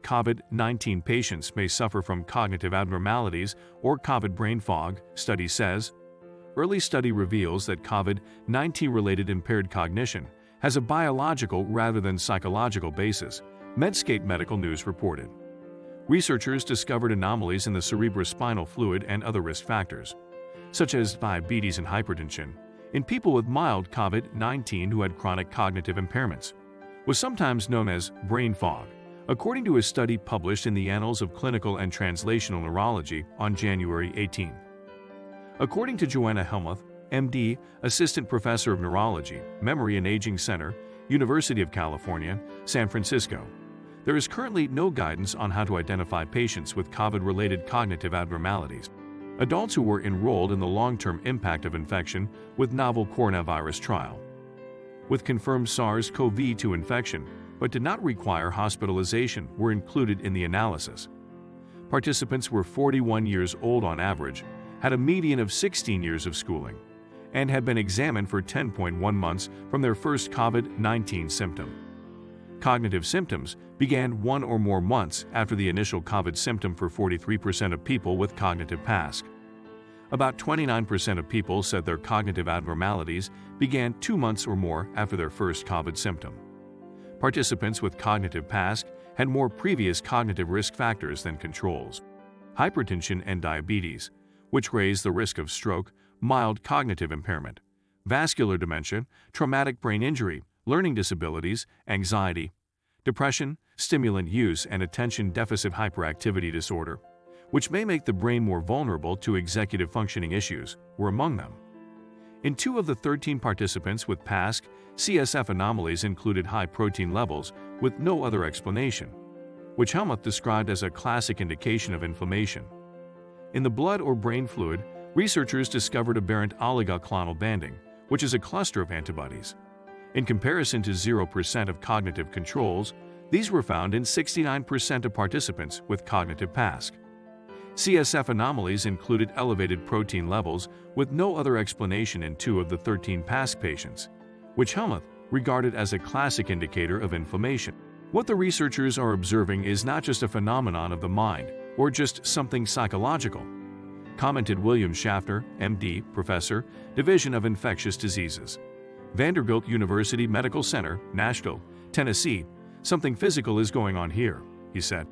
COVID-19 patients may suffer from cognitive abnormalities or COVID brain fog, study says. Early study reveals that COVID-19-related impaired cognition has a biological rather than psychological basis, Medscape Medical News reported. Researchers discovered anomalies in the cerebrospinal fluid and other risk factors, such as diabetes and hypertension, in people with mild COVID-19 who had chronic cognitive impairments, was sometimes known as brain fog, according to a study published in the Annals of Clinical and Translational Neurology on January 18. According to Joanna Helmuth, MD, Assistant Professor of Neurology, Memory and Aging Center, University of California, San Francisco, there is currently no guidance on how to identify patients with COVID-related cognitive abnormalities. Adults who were enrolled in the long-term impact of infection with novel coronavirus trial, with confirmed SARS-CoV-2 infection but did not require hospitalization, were included in the analysis. Participants were 41 years old on average, had a median of 16 years of schooling, and had been examined for 10.1 months from their first COVID-19 symptom. Cognitive symptoms began 1 or more months after the initial COVID symptom for 43% of people with cognitive PASC. About 29% of people said their cognitive abnormalities began 2 months or more after their first COVID symptom. Participants with cognitive PASC had more previous cognitive risk factors than controls: hypertension and diabetes, which raise the risk of stroke, mild cognitive impairment, vascular dementia, traumatic brain injury, learning disabilities, anxiety, depression, stimulant use, and attention deficit hyperactivity disorder, which may make the brain more vulnerable to executive functioning issues, were among them. In 2 of the 13 participants with PASC, CSF anomalies included high protein levels with no other explanation, which Helmuth described as a classic indication of inflammation. In the blood or brain fluid, researchers discovered aberrant oligoclonal banding, which is a cluster of antibodies. In comparison to 0% of cognitive controls, these were found in 69% of participants with cognitive PASC. CSF anomalies included elevated protein levels with no other explanation in 2 of the 13 PASC patients, which Helmuth regarded as a classic indicator of inflammation. What the researchers are observing is not just a phenomenon of the mind or just something psychological, commented William Schaffner, MD, Professor, Division of Infectious Diseases, Vanderbilt University Medical Center, Nashville, Tennessee. Something physical is going on here, he said.